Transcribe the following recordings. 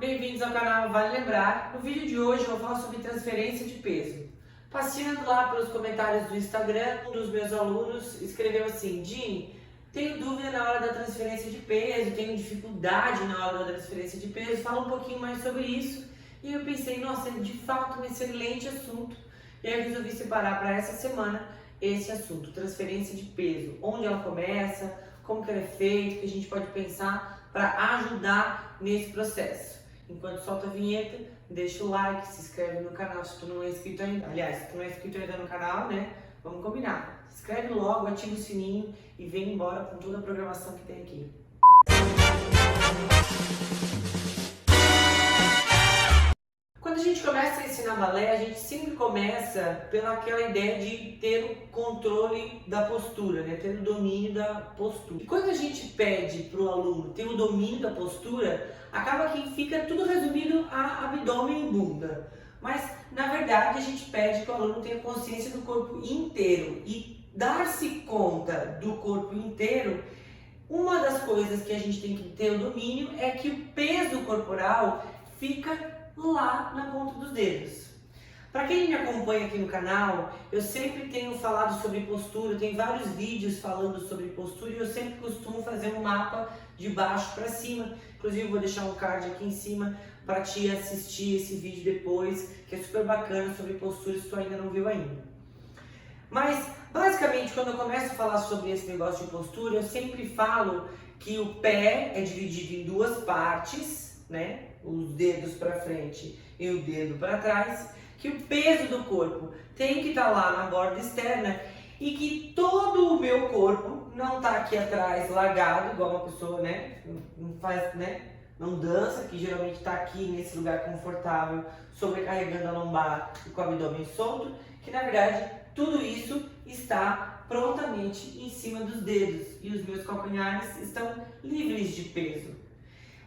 bem-vindos ao canal Vale Lembrar. No vídeo de hoje eu vou falar sobre transferência de peso. Passeando lá pelos comentários do Instagram, um dos meus alunos escreveu assim: Dini, tenho dúvida na hora da transferência de peso, tenho dificuldade na hora da transferência de peso, fala um pouquinho mais sobre isso. E eu pensei, nossa, de fato um excelente assunto. E aí eu resolvi separar para essa semana esse assunto, transferência de peso. Onde ela começa, como que ela é feita, o que a gente pode pensar para ajudar nesse processo. Enquanto solta a vinheta, deixa o like, se inscreve no canal se tu não é inscrito ainda. Aliás, se tu não é inscrito ainda no canal, né? Vamos combinar. Se inscreve logo, ativa o sininho e vem embora com toda a programação que tem aqui. Quando a gente começa a ensinar balé, a gente sempre começa pelaquela ideia de ter o controle da postura, né? Ter o domínio da postura. E quando a gente pede para o aluno ter o domínio da postura, acaba que fica tudo resumido a abdômen e bunda. Mas, na verdade, a gente pede que o aluno tenha consciência do corpo inteiro. E dar-se conta do corpo inteiro, uma das coisas que a gente tem que ter o domínio é que o peso corporal fica lá na ponta dos dedos. Para quem me acompanha aqui no canal, eu sempre tenho falado sobre postura, tem vários vídeos falando sobre postura e eu sempre costumo fazer um mapa de baixo para cima. Inclusive vou deixar um card aqui em cima para te assistir esse vídeo depois, que é super bacana sobre postura se tu ainda não viu ainda. Mas basicamente quando eu começo a falar sobre esse negócio de postura, eu sempre falo que o pé é dividido em duas partes, né? Os dedos para frente e o dedo para trás, que o peso do corpo tem que estar lá na borda externa e que todo o meu corpo não está aqui atrás largado, igual uma pessoa, né, não faz, né, não dança, que geralmente está aqui nesse lugar confortável, sobrecarregando a lombar e com o abdômen solto, que na verdade tudo isso está prontamente em cima dos dedos e os meus calcanhares estão livres de peso.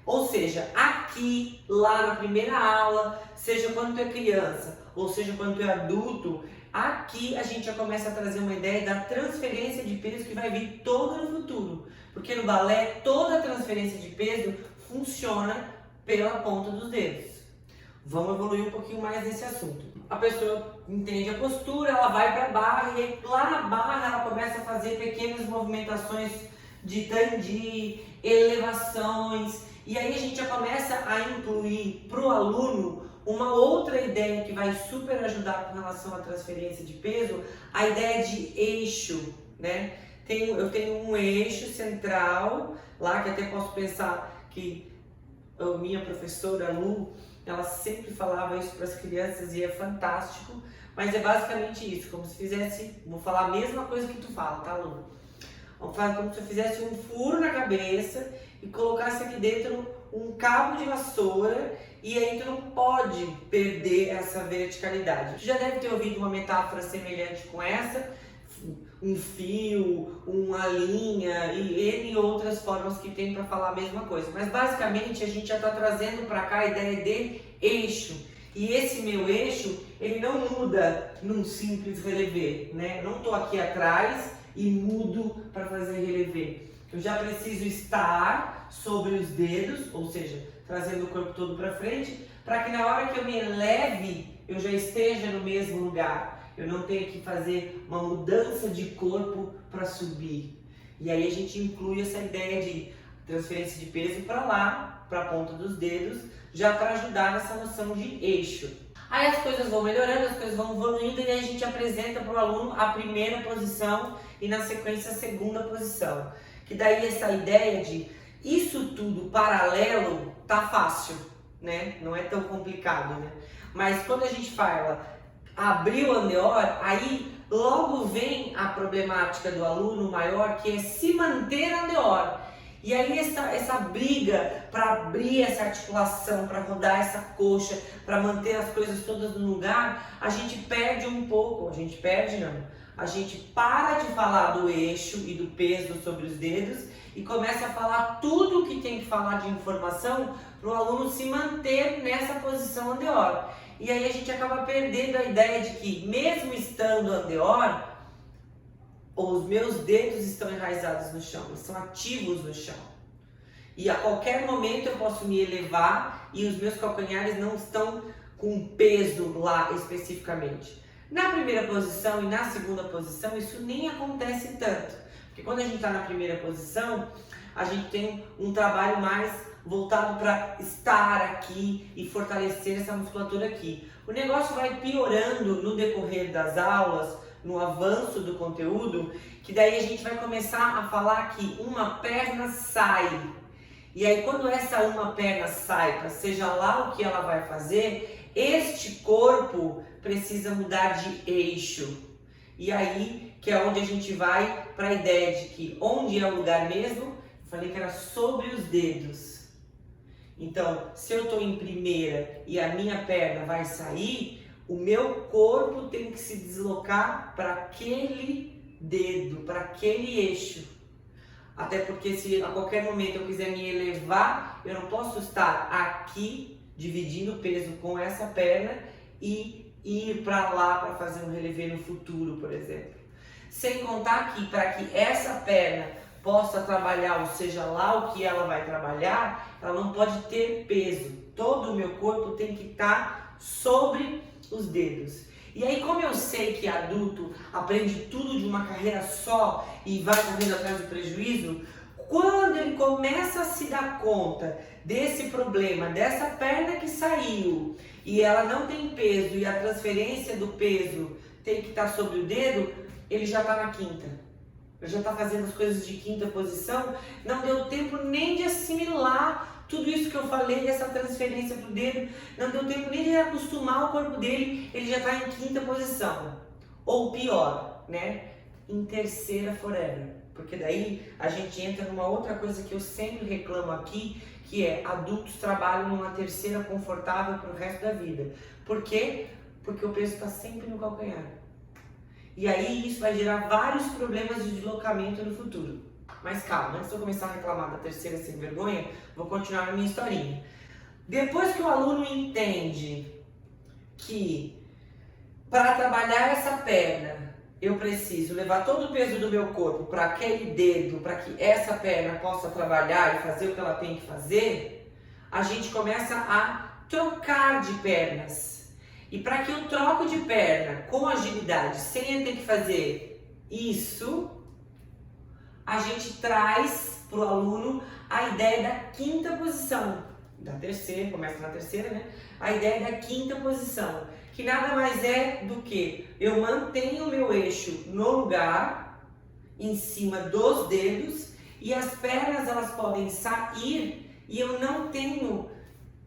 Ou seja, aqui, lá na primeira aula, seja quando tu é criança, ou seja quando tu é adulto, aqui a gente já começa a trazer uma ideia da transferência de peso que vai vir toda no futuro. Porque no balé, toda a transferência de peso funciona pela ponta dos dedos. Vamos evoluir um pouquinho mais nesse assunto. A pessoa entende a postura, ela vai para a barra e lá na barra ela começa a fazer pequenas movimentações de tandi, elevações. E aí a gente já começa a incluir para o aluno uma outra ideia que vai super ajudar com relação à transferência de peso, a ideia de eixo, né? Eu tenho um eixo central lá, que até posso pensar que a minha professora Lu, ela sempre falava isso para as crianças e é fantástico, mas é basicamente isso, como se fizesse, vou falar a mesma coisa que tu fala, tá, Lu? Como se eu fizesse um furo na cabeça e colocasse aqui dentro um cabo de vassoura e aí tu não pode perder essa verticalidade. Tu já deve ter ouvido uma metáfora semelhante com essa, um fio, uma linha e N outras formas que tem para falar a mesma coisa. Mas basicamente a gente já está trazendo para cá a ideia de eixo. E esse meu eixo, ele não muda num simples relevé, né? Eu não estou aqui atrás e mudo para fazer relevé. Eu já preciso estar sobre os dedos, ou seja, trazendo o corpo todo para frente, para que na hora que eu me eleve, eu já esteja no mesmo lugar. Eu não tenha que fazer uma mudança de corpo para subir. E aí a gente inclui essa ideia de transferência de peso para lá, para a ponta dos dedos, já para ajudar nessa noção de eixo. Aí as coisas vão melhorando, as coisas vão evoluindo e aí a gente apresenta para o aluno a primeira posição e na sequência a segunda posição. Que daí essa ideia de isso tudo paralelo tá fácil, né? Não é tão complicado, né? Mas quando a gente fala abrir o andeor, aí logo vem a problemática do aluno maior, que é se manter andeor. E aí essa briga para abrir essa articulação, para rodar essa coxa, para manter as coisas todas no lugar, a gente perde um pouco, a gente para de falar do eixo e do peso sobre os dedos e começa a falar tudo o que tem que falar de informação para o aluno se manter nessa posição andeor. E aí a gente acaba perdendo a ideia de que mesmo estando andeor, os meus dedos estão enraizados no chão, eles são ativos no chão. E a qualquer momento eu posso me elevar e os meus calcanhares não estão com peso lá especificamente. Na primeira posição e na segunda posição isso nem acontece tanto, porque quando a gente está na primeira posição, a gente tem um trabalho mais voltado para estar aqui e fortalecer essa musculatura aqui. O negócio vai piorando no decorrer das aulas, no avanço do conteúdo, que daí a gente vai começar a falar que uma perna sai. E aí quando essa uma perna sai, seja lá o que ela vai fazer, este corpo precisa mudar de eixo. E aí que é onde a gente vai para a ideia de que onde é o lugar mesmo, eu falei que era sobre os dedos. Então, se eu estou em primeira e a minha perna vai sair, o meu corpo tem que se deslocar para aquele dedo, para aquele eixo. Até porque se a qualquer momento eu quiser me elevar, eu não posso estar aqui dividindo o peso com essa perna e ir para lá para fazer um relevé no futuro, por exemplo. Sem contar que para que essa perna possa trabalhar, ou seja lá o que ela vai trabalhar, ela não pode ter peso. Todo o meu corpo tem que estar sobre os dedos. E aí, como eu sei que adulto aprende tudo de uma carreira só e vai correndo atrás do prejuízo, quando ele começa a se dar conta desse problema, dessa perna que saiu e ela não tem peso e a transferência do peso tem que estar sobre o dedo, ele já está na quinta. Ele já está fazendo as coisas de quinta posição, não deu tempo nem de assimilar tudo isso que eu falei, essa transferência para o dedo, não deu tempo nem de acostumar o corpo dele, ele já está em quinta posição. Ou pior, né? Em terceira forever. Porque daí a gente entra numa outra coisa que eu sempre reclamo aqui, que é adultos trabalham numa terceira confortável para o resto da vida. Por quê? Porque o peso está sempre no calcanhar. E aí isso vai gerar vários problemas de deslocamento no futuro. Mas calma, antes de eu começar a reclamar da terceira sem vergonha, vou continuar na minha historinha. Depois que o aluno entende que para trabalhar essa perna, eu preciso levar todo o peso do meu corpo para aquele dedo, para que essa perna possa trabalhar e fazer o que ela tem que fazer, a gente começa a trocar de pernas. E para que eu troque de perna com agilidade, sem eu ter que fazer isso, a gente traz para o aluno a ideia da quinta posição. Da terceira, começa na terceira, né? A ideia da quinta posição, que nada mais é do que eu mantenho o meu eixo no lugar, em cima dos dedos, e as pernas elas podem sair e eu não tenho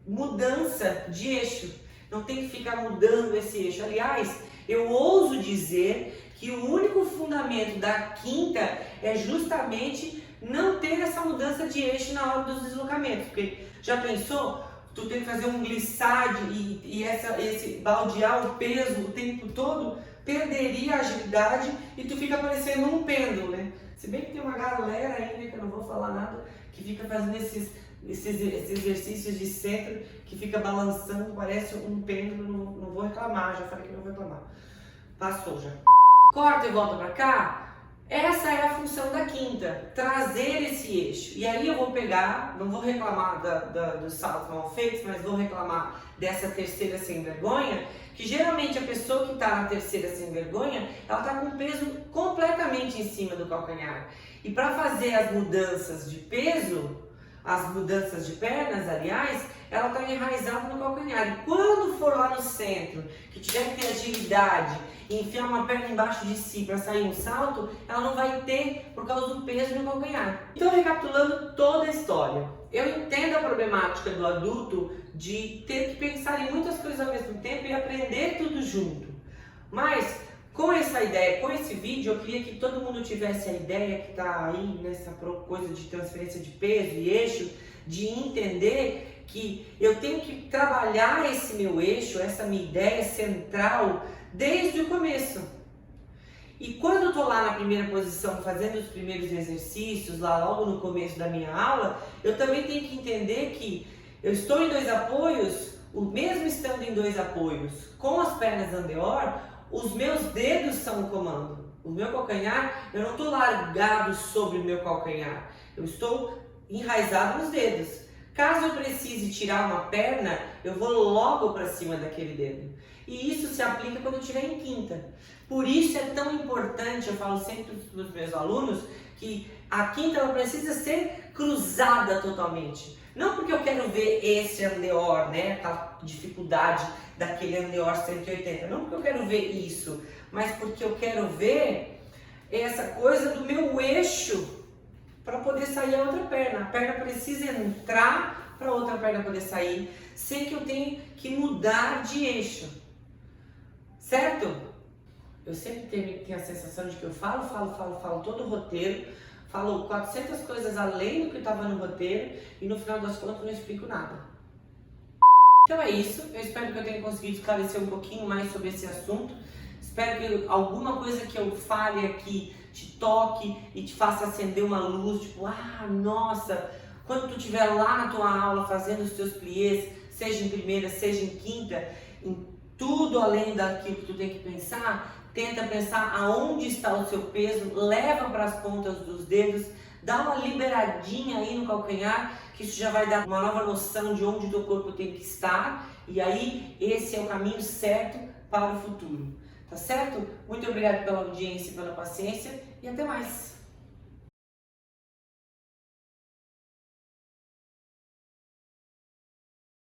mudança de eixo. Não tem que ficar mudando esse eixo. Aliás, eu ouso dizer que o único fundamento da quinta é justamente não ter essa mudança de eixo na hora dos deslocamentos. Porque já pensou? Tu tem que fazer um glissade e esse baldear o peso o tempo todo, perderia a agilidade e tu fica parecendo um pêndulo, né? Se bem que tem uma galera aí, né, que eu não vou falar nada, que fica fazendo esses exercícios de centro, que fica balançando, parece um pêndulo. Não vou reclamar, já falei que não vou reclamar. Passou já. Corta e volta pra cá. Essa é a função da quinta, trazer esse eixo. E aí eu vou pegar, não vou reclamar dos saltos mal feitos, mas vou reclamar dessa terceira sem vergonha, que geralmente a pessoa que está na terceira sem vergonha, ela está com o peso completamente em cima do calcanhar. E para fazer as mudanças de peso, as mudanças de pernas, aliás, ela está enraizada no calcanhar. E quando for lá no centro, que tiver que ter agilidade e enfiar uma perna embaixo de si para sair um salto, ela não vai ter por causa do peso no calcanhar. Então, recapitulando toda a história, eu entendo a problemática do adulto de ter que pensar em muitas coisas ao mesmo tempo e aprender tudo junto. Mas, com essa ideia, com esse vídeo, eu queria que todo mundo tivesse a ideia que está aí nessa coisa de transferência de peso e eixo, de entender que eu tenho que trabalhar esse meu eixo, essa minha ideia central, desde o começo. E quando eu estou lá na primeira posição, fazendo os primeiros exercícios, lá logo no começo da minha aula, eu também tenho que entender que eu estou em dois apoios, mesmo estando em dois apoios, com as pernas anterior, os meus dedos são o comando. O meu calcanhar, eu não estou largado sobre o meu calcanhar. Eu estou enraizado nos dedos. Caso eu precise tirar uma perna, eu vou logo para cima daquele dedo. E isso se aplica quando eu estiver em quinta. Por isso é tão importante, eu falo sempre para os meus alunos, que a quinta ela precisa ser cruzada totalmente. Não porque eu quero ver esse andeor, né, aquela dificuldade daquele andeor 180. Não porque eu quero ver isso, mas porque eu quero ver essa coisa do meu eixo para poder sair a outra perna. A perna precisa entrar para a outra perna poder sair, sem que eu tenha que mudar de eixo. Certo? Eu sempre tenho a sensação de que eu falo todo o roteiro, falo 400 coisas além do que estava no roteiro e no final das contas não explico nada. Então é isso, eu espero que eu tenha conseguido esclarecer um pouquinho mais sobre esse assunto. Espero que alguma coisa que eu fale aqui te toque e te faça acender uma luz, tipo, nossa, quando tu estiver lá na tua aula fazendo os teus pliés, seja em primeira, seja em quinta, em tudo além daquilo que tu tem que pensar, tenta pensar aonde está o seu peso, leva para as pontas dos dedos, dá uma liberadinha aí no calcanhar, que isso já vai dar uma nova noção de onde o teu corpo tem que estar, e aí esse é o caminho certo para o futuro. Tá certo? Muito obrigado pela audiência e pela paciência e até mais!